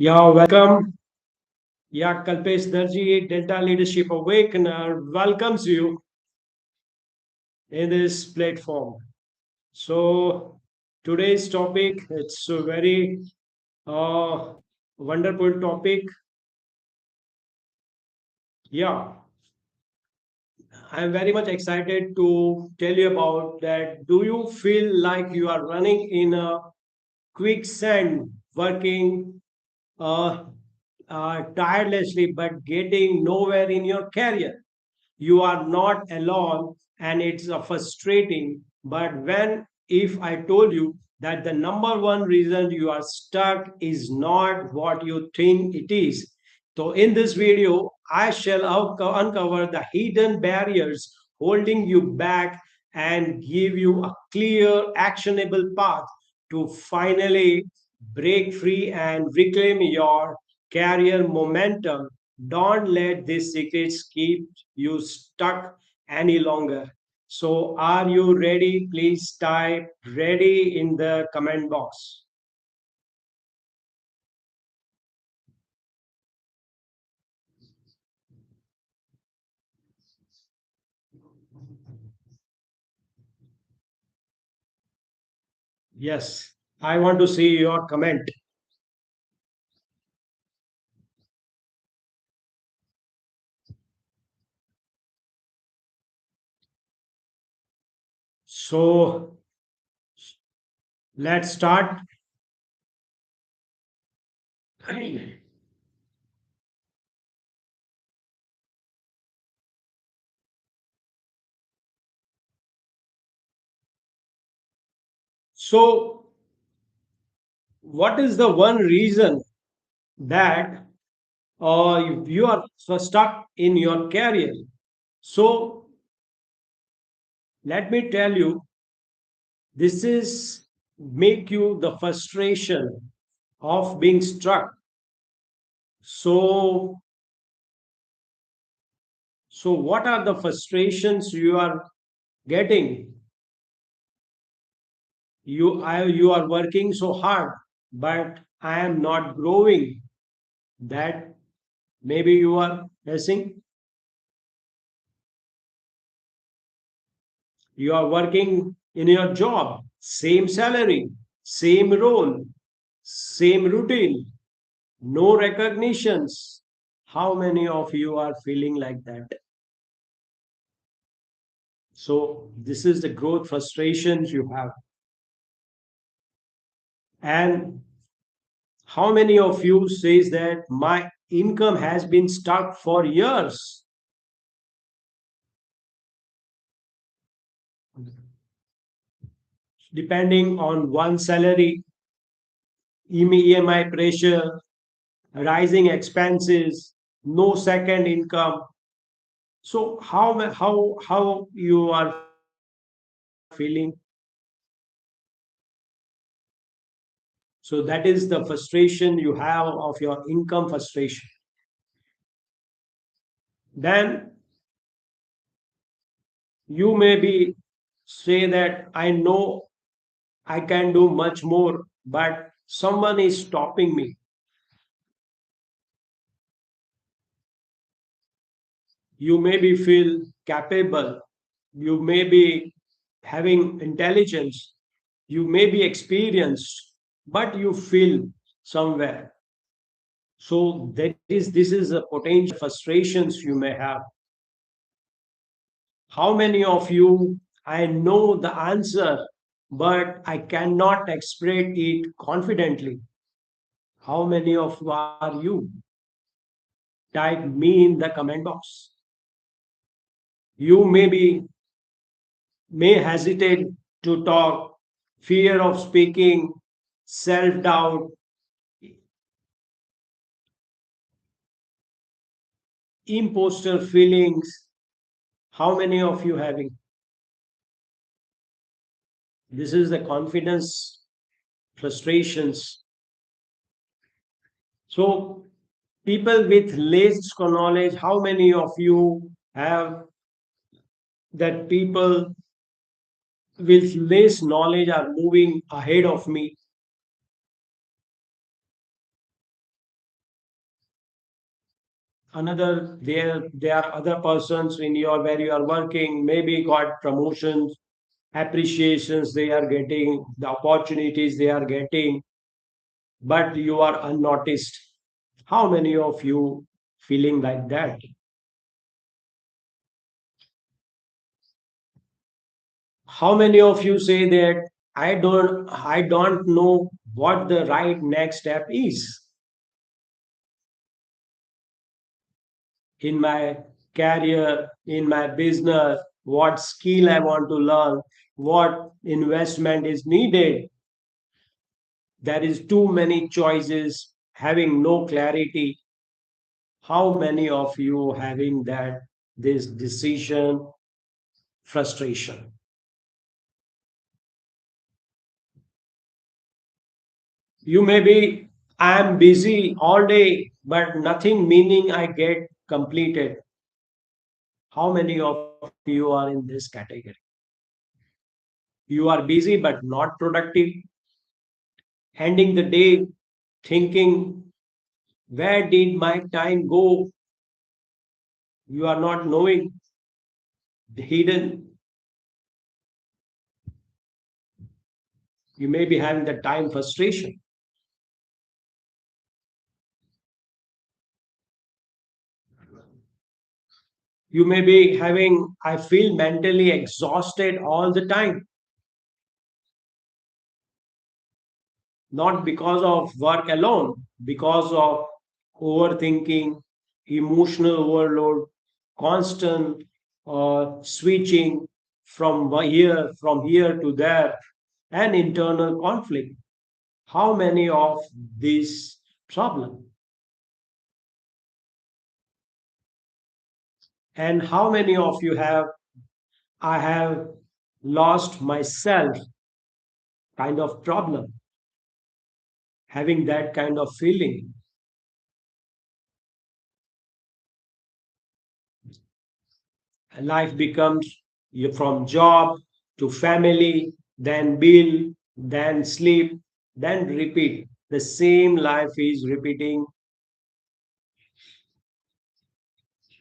Yeah, welcome. Yeah, Kalpesh Darji, Delta Leadership Awakener, welcomes you in this platform. So today's topic, it's a very uh, wonderful topic. Yeah, I'm very much excited to tell you about that. Do you feel like you are running in a quicksand, working uh, tirelessly, but getting nowhere in your career? You are not alone, and it's frustrating. But when if I told you that the number one reason you are stuck is not what you think it is, so in this video I shall uncover the hidden barriers holding you back and give you a clear actionable path to finally break free and reclaim your career momentum. Don't let these secrets keep you stuck any longer. So, are you ready? Please type ready in the comment box. Yes, I want to see your comment. So, let's start. So, what is the one reason that you are so stuck in your career? So, let me tell you, this is make you the frustration of being struck. So, so what are the frustrations you are getting? You are working so hard, but I am not growing. That maybe you are facing. You are working in your job, same salary, same role, same routine, no recognitions. How many of you are feeling like that? So this is the growth frustrations you have. And how many of you says that my income has been stuck for years, depending on one salary, EMI pressure, rising expenses, no second income. So how you are feeling? So that is the frustration you have of your income frustration. Then you maybe say that I know I can do much more, but someone is stopping me. You maybe feel capable, you may be having intelligence, you may be experienced, but you feel somewhere. So that is this is a potential frustrations you may have. How many of you I know the answer, but I cannot express it confidently? How many of are you? Type me in the comment box. You may hesitate to talk, fear of speaking, self doubt, imposter feelings. How many of you having? This is the confidence frustrations. So, people with less knowledge, how many of you have that people with less knowledge are moving ahead of me? Another, there are other persons in your where you are working, maybe got promotions, appreciations they are getting, the opportunities they are getting, but you are unnoticed. How many of you feeling like that? How many of you say that I don't know what the right next step is in my career, in my business, what skill I want to learn, what investment is needed. There is too many choices, having no clarity. How many of you having that this decision frustration? You may be, I'm busy all day, but nothing meaning I get completed. How many of you are in this category? You are busy but not productive, ending the day thinking, where did my time go? You are not knowing the hidden. You may be having the time frustration. You may be having, I feel mentally exhausted all the time, not because of work alone, because of overthinking, emotional overload, constant switching from here to there, and internal conflict. How many of these problem? And how many of you have, I have lost myself kind of problem, having that kind of feeling? Life becomes from job to family, then bill, then sleep, then repeat. The same life is repeating.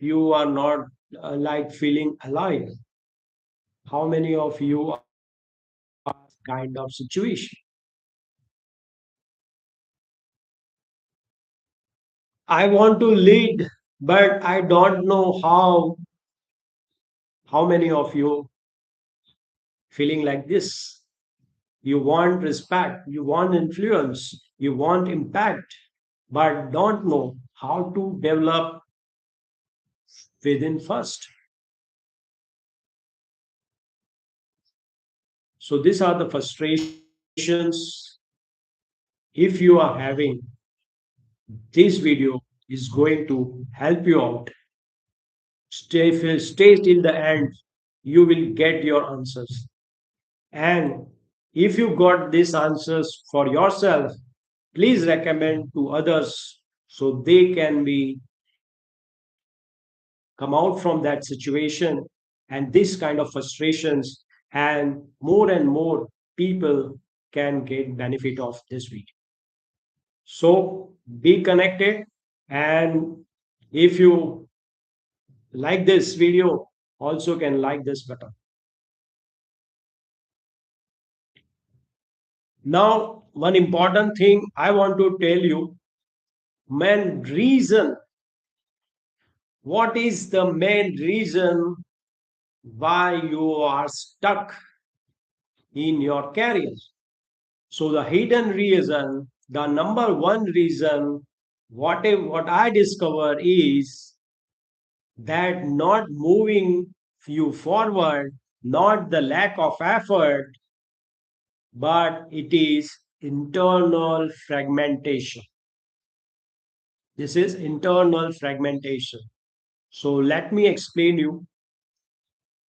You are not like feeling alive. How many of you are kind of situation? I want to lead, but I don't know how. How many of you feeling like this? You want respect, you want influence, you want impact, but don't know how to develop within first. So these are the frustrations. If you are having, this video is going to help you out. Stay till the end. You will get your answers. And if you got these answers for yourself, please recommend to others so they can be come out from that situation and this kind of frustrations, and more people can get benefit of this video. So be connected, and if you like this video, also can like this button. Now one important thing I want to tell you, main reason, what is the main reason why you are stuck in your career? So the hidden reason, the number one reason, what I discover is that not moving you forward, not the lack of effort, but it is internal fragmentation. This is internal fragmentation. So let me explain you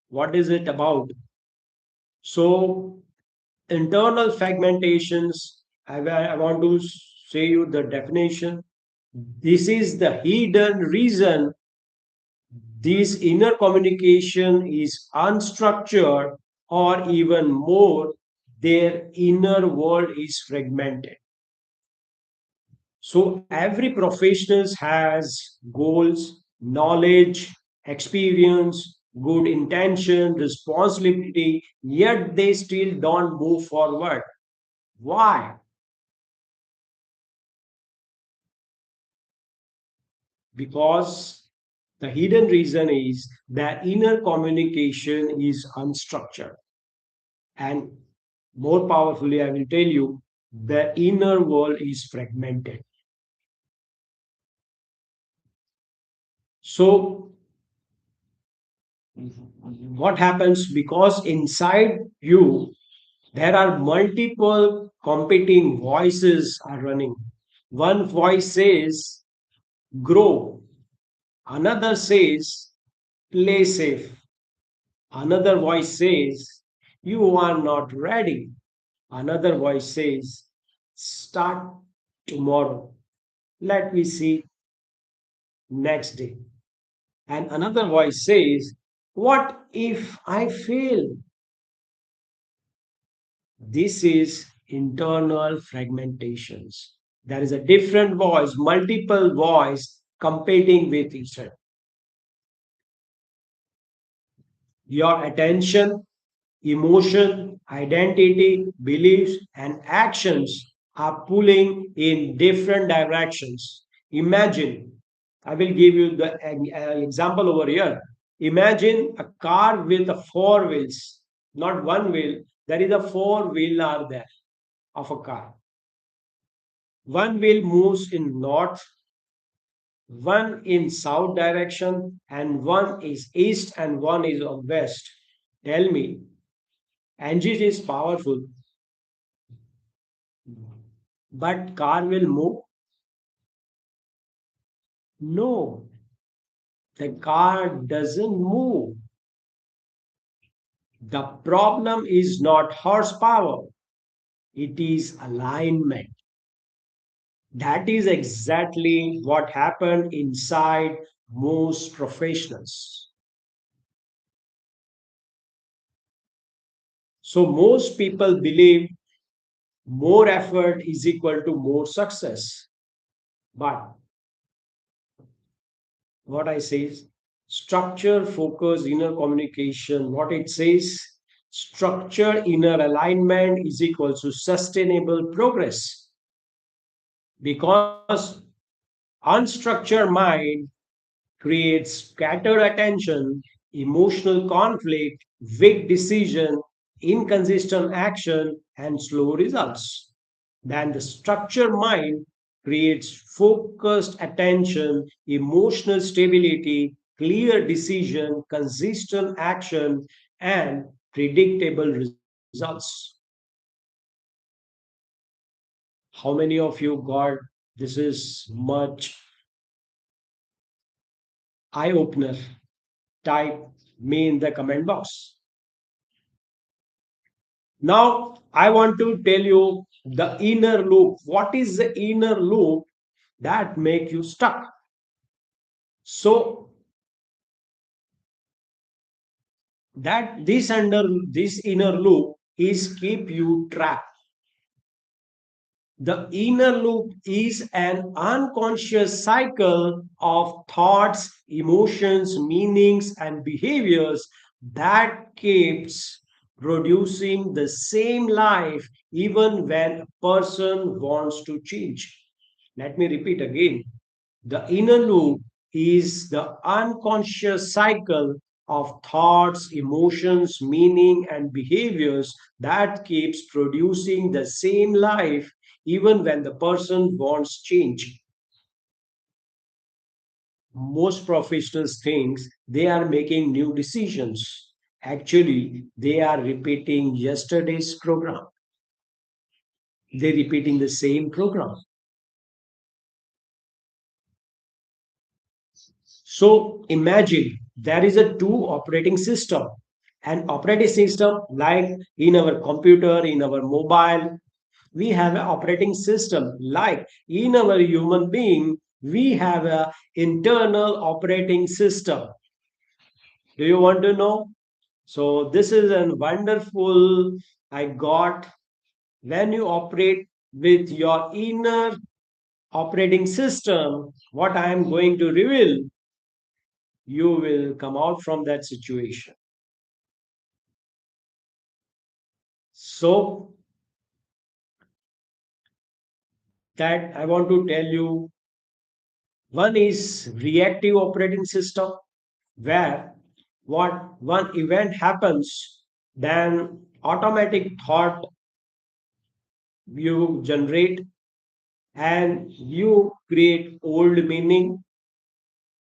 what is it about. So internal fragmentations, I want to say you the definition. This is the hidden reason this inner communication is unstructured, or even more, their inner world is fragmented. So every professional has goals, knowledge, experience, good intention, responsibility, yet they still don't move forward. Why? Because the hidden reason is that inner communication is unstructured. And more powerfully, I will tell you, the inner world is fragmented. So, what happens because inside you, there are multiple competing voices are running. One voice says, grow. Another says, play safe. Another voice says, you are not ready. Another voice says, start tomorrow. Let me see next day. And another voice says, what if I fail? This is internal fragmentations. There is a different voice, multiple voice competing with each other. Your attention, emotion, identity, beliefs, and actions are pulling in different directions. Imagine, I will give you the example over here. Imagine a car with a four wheels, not one wheel. There is a four wheel are there of a car. One wheel moves in north, one in south direction, and one is east and one is on west. Tell me, engine is powerful, but car will move? No, the car doesn't move. The problem is not horsepower, it is alignment. That is exactly what happened inside most professionals. So, most people believe more effort is equal to more success. But what I say is structure, focus, inner communication. What it says, structure, inner alignment is equal to sustainable progress. Because unstructured mind creates scattered attention, emotional conflict, weak decision, inconsistent action, and slow results. Then the structured mind creates focused attention, emotional stability, clear decision, consistent action, and predictable results. How many of you got this is much eye opener? Type me in the comment box. Now, I want to tell you the inner loop. What is the inner loop that make you stuck? So that this inner loop is keep you trapped. The inner loop is an unconscious cycle of thoughts, emotions, meanings, and behaviors that keeps producing the same life even when a person wants to change. Let me repeat again. The inner loop is the unconscious cycle of thoughts, emotions, meaning, and behaviors that keeps producing the same life even when the person wants change. Most professionals think they are making new decisions. Actually, they are repeating yesterday's program. They're repeating the same program. So imagine there is a two operating system. An operating system like in our computer, in our mobile, we have an operating system like in our human being, we have a internal operating system. Do you want to know? So this is a wonderful I got when you operate with your inner operating system, what I am going to reveal, you will come out from that situation. So, that I want to tell you, one is reactive operating system, where what one event happens, then automatic thought you generate and you create old meaning,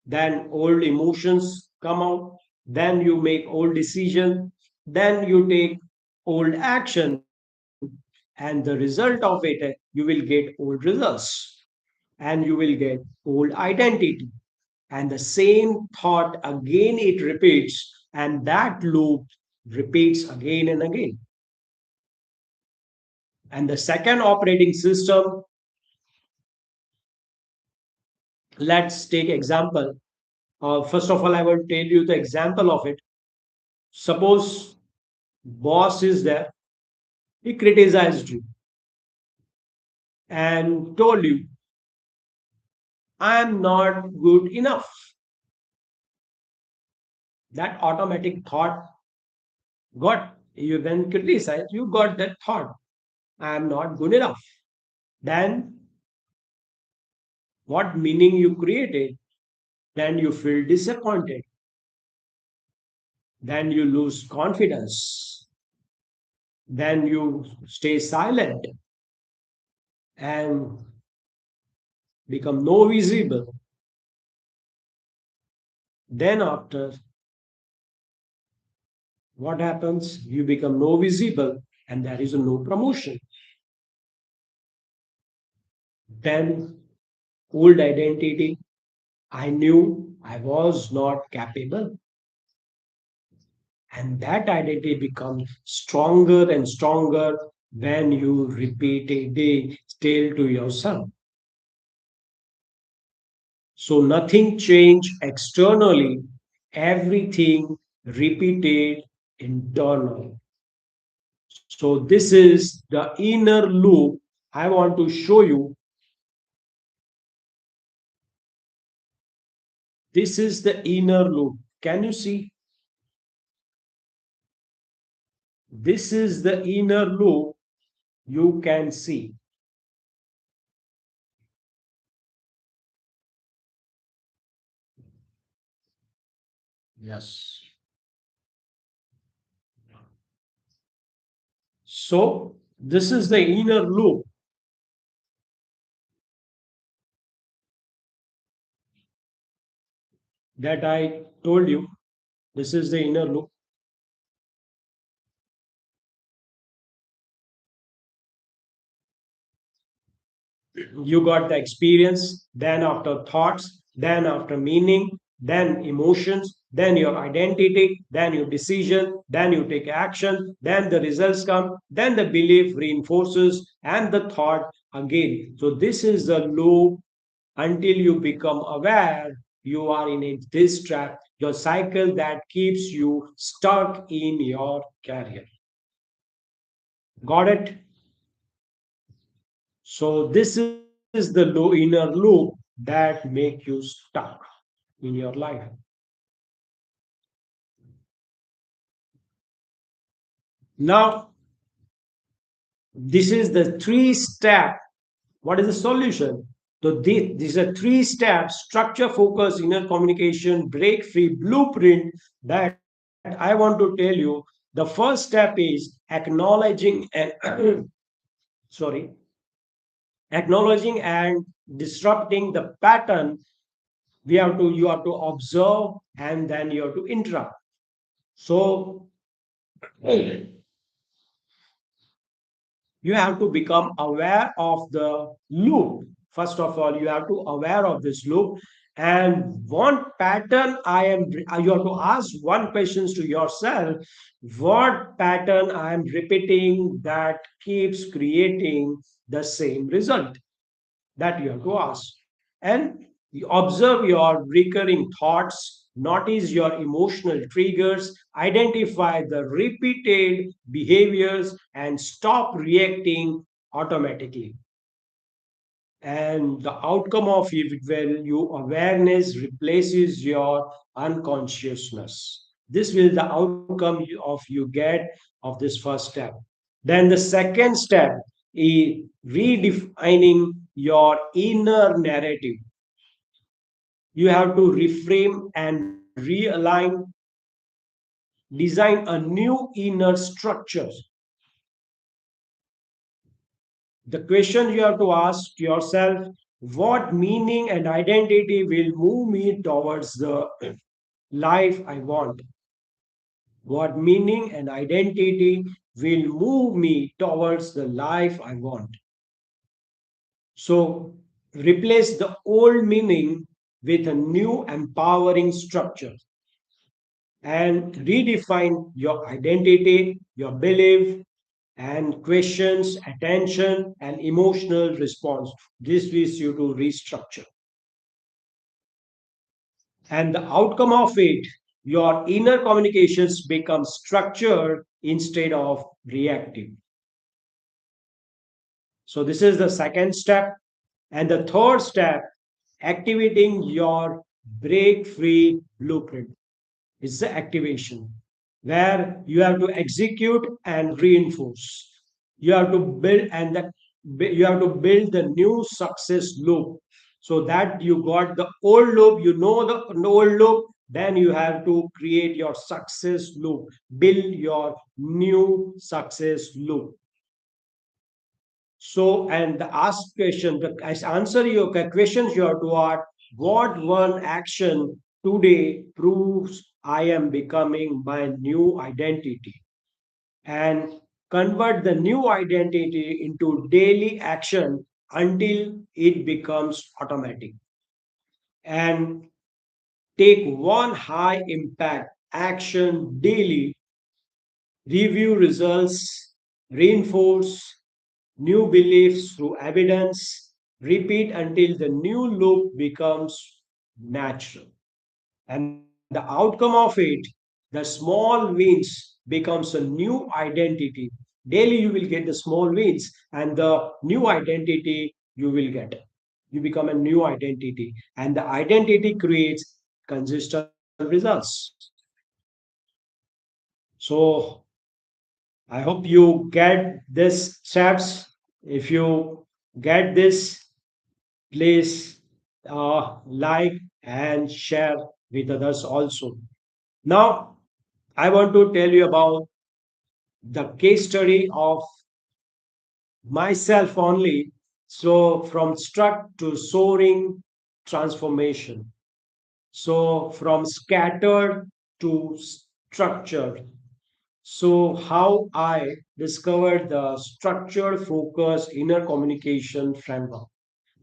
then old emotions come out, then you make old decision, then you take old action, and the result of it, you will get old results and you will get old identity. And the same thought again it repeats, and that loop repeats again and again. And the second operating system, let's take example. First of all, I will tell you the example of it. Suppose boss is there, he criticized you and told you, I am not good enough. That automatic thought got you, when criticized, you got that thought, I am not good enough. Then what meaning you created? Then you feel disappointed. Then you lose confidence. Then you stay silent and become no visible. Then after, what happens? You become no visible and there is a no promotion. Then old identity, I knew I was not capable. And that identity becomes stronger and stronger when you repeat a day tale to yourself. So nothing changed externally, everything repeated internally. So this is the inner loop I want to show you. This is the inner loop. Can you see? This is the inner loop you can see. Yes. So this is the inner loop that I told you. This is the inner loop. You got the experience, then after thoughts, then after meaning, then emotions, then your identity, then your decision, then you take action, then the results come, then the belief reinforces, and the thought again. So, this is the loop until you become aware you are in this trap, your cycle that keeps you stuck in your career. Got it? So this is the inner loop that make you stuck in your life. Now, this is the three step. What is the solution? So these are three steps: structure, focus, inner communication, break free blueprint that I want to tell you. The first step is acknowledging and sorry, acknowledging and disrupting the pattern. We have to You have to observe and then you have to interrupt. So you have to become aware of the loop. First of all, you have to aware of this loop and what pattern I am. You have to ask one questions to yourself: what pattern I am repeating that keeps creating the same result? That you have to ask. And you observe your recurring thoughts, notice your emotional triggers, identify the repeated behaviors, and stop reacting automatically. and the outcome of it will you awareness replaces your unconsciousness. This will the outcome of you get of this first step. Then the second step is redefining your inner narrative. You have to reframe and realign, design a new inner structure. The question you have to ask yourself, what meaning and identity will move me towards the life I want? What meaning and identity will move me towards the life I want? So replace the old meaning with a new empowering structure and redefine your identity, your belief, and questions, attention, and emotional response. This leads you to restructure. And the outcome of it, your inner communications become structured instead of reactive. So, this is the second step. And the third step, activating your break free blueprint. It's the activation where you have to execute and reinforce. You have to build and you have to build the new success loop so that you got the old loop, you know the old loop, then you have to create your success loop, build your new success loop. So, and the ask question, the as answer your questions you have to ask, what one action today proves I am becoming my new identity? And convert the new identity into daily action until it becomes automatic. And take one high impact action daily, review results, reinforce new beliefs through evidence, repeat until the new loop becomes natural. And the outcome of it, the small wins becomes a new identity. Daily you will get the small wins and the new identity you will get. You become a new identity and the identity creates consistent results. So I hope you get this steps. If you get this, please like and share with others also. Now, I want to tell you about the case study of myself only. So, from struck to soaring transformation. So, from scattered to structured. So, how I discovered the structured focus inner communication framework.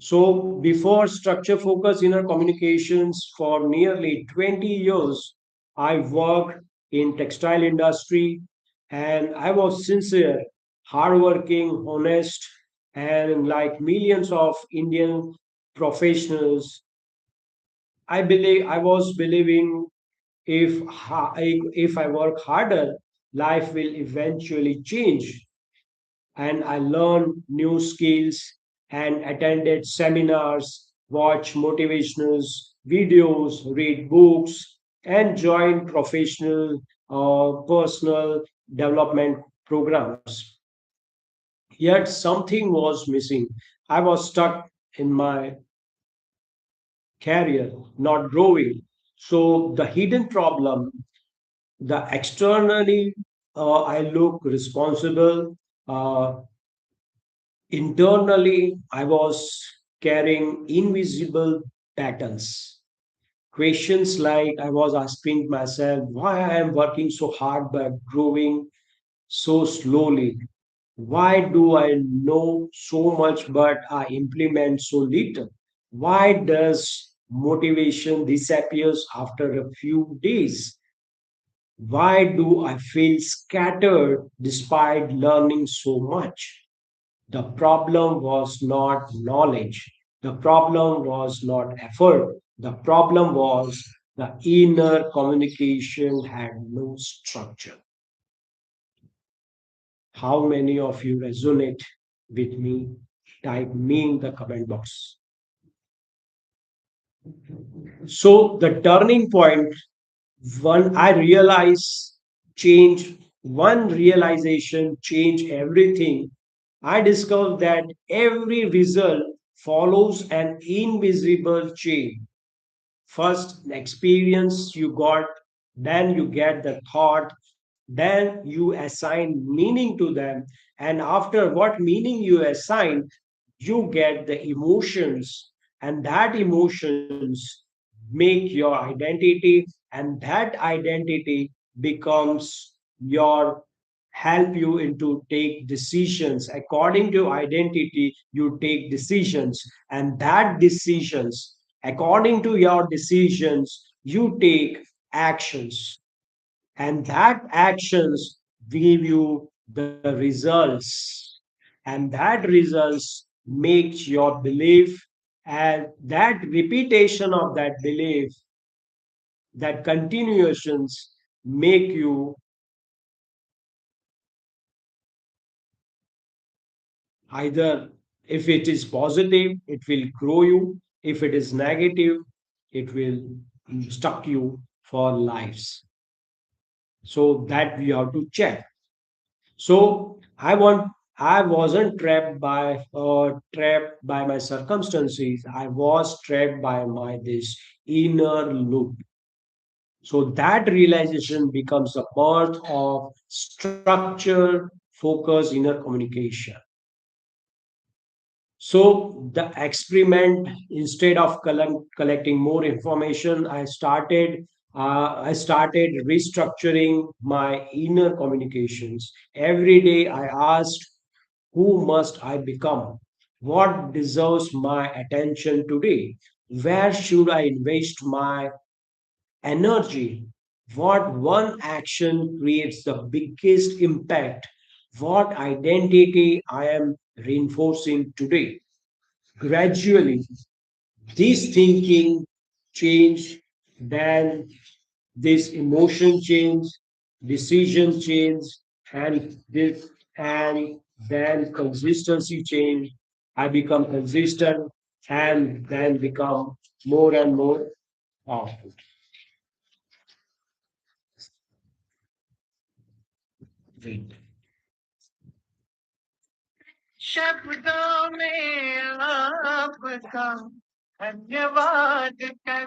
So before structure focus inner communications for nearly 20 years, I worked in textile industry and I was sincere, hardworking, honest, and like millions of Indian professionals, I was believing if I work harder, life will eventually change and I learned new skills and attended seminars, watched motivational videos, read books, and joined professional or personal development programs. Yet something was missing. I was stuck in my career, not growing. So the hidden problem, the externally I look responsible, uh, internally, I was carrying invisible battles. Questions like I was asking myself why I am working so hard but growing so slowly. Why do I know so much but I implement so little? Why does motivation disappears after a few days? Why do I feel scattered despite learning so much? The problem was not knowledge. The problem was not effort. The problem was the inner communication had no structure. How many of you resonate with me? type me in the comment box. So the turning point, one I realize change, one realization change everything. I discovered that every result follows an invisible chain. First, the experience you got, then you get the thought, then you assign meaning to them, and after what meaning you assign, you get the emotions, and that emotions make your identity, and that identity becomes your help you into take decisions according to identity. You take decisions, and that decisions, according to your decisions, you take actions, and that actions give you the results, and that results makes your belief, and that repetition of that belief, that continuations make you either, if it is positive it will grow you, if it is negative it will stuck you for lives. So that we have to check. So I wasn't trapped by my circumstances. I was trapped by my this inner loop. So that realization becomes a birth of structure, focus, inner communication. So the experiment, instead of collecting more information, I started restructuring my inner communications. Every day I asked, who must I become? What deserves my attention today? Where should I invest my energy? What one action creates the biggest impact? What identity I am reinforcing today? Gradually, this thinking change, then this emotion change, decision change, and this and then consistency change. I become consistent and then become more and more powerful. Wait. शब्दों में आपका धन्यवाद कर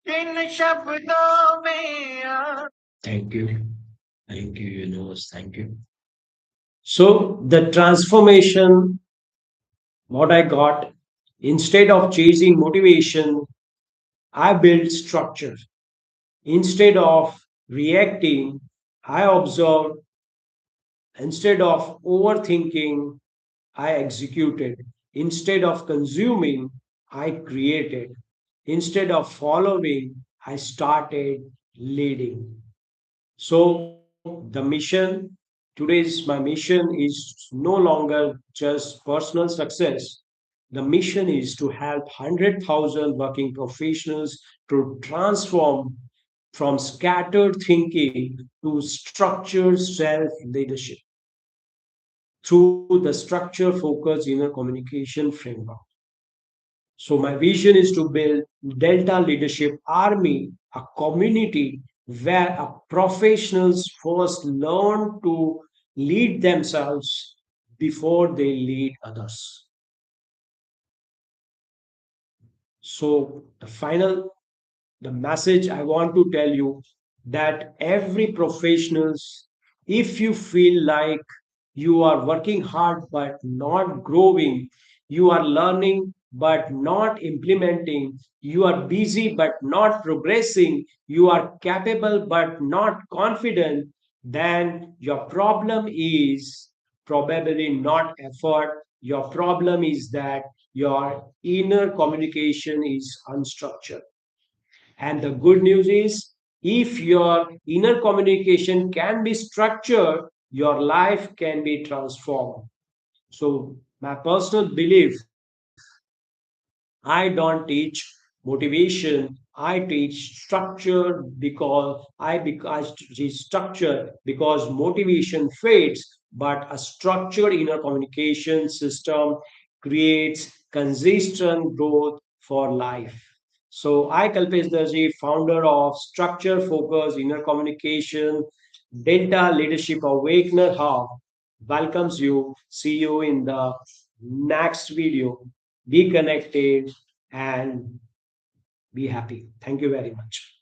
किन शब्दों में आप Thank you. Thank you, universe. Thank you. So the transformation, what I got, instead of chasing motivation, I built structure. Instead of reacting, I observed. Instead of overthinking, I executed. Instead of consuming, I created. Instead of following, I started leading. So the mission, today's my mission is no longer just personal success. The mission is to help 100,000 working professionals to transform from scattered thinking to structured self leadership through the structure focused inner communication framework. So my vision is to build Delta Leadership Army, a community where professionals first learn to lead themselves before they lead others. So the message I want to tell you that every professionals, if you feel like you are working hard but not growing, you are learning but not implementing, you are busy but not progressing, you are capable but not confident, then your problem is probably not effort. Your problem is that your inner communication is unstructured. And the good news is, if your inner communication can be structured, your life can be transformed. So, my personal belief, I don't teach motivation, I teach structure because I teach structure because motivation fades, but a structured inner communication system creates consistent growth for life. So, I, Kalpesh Darji, founder of Structure Focus Inner Communication Delta Leadership Awakener Hub, welcomes you. See you in the next video. Be connected and be happy. Thank you very much.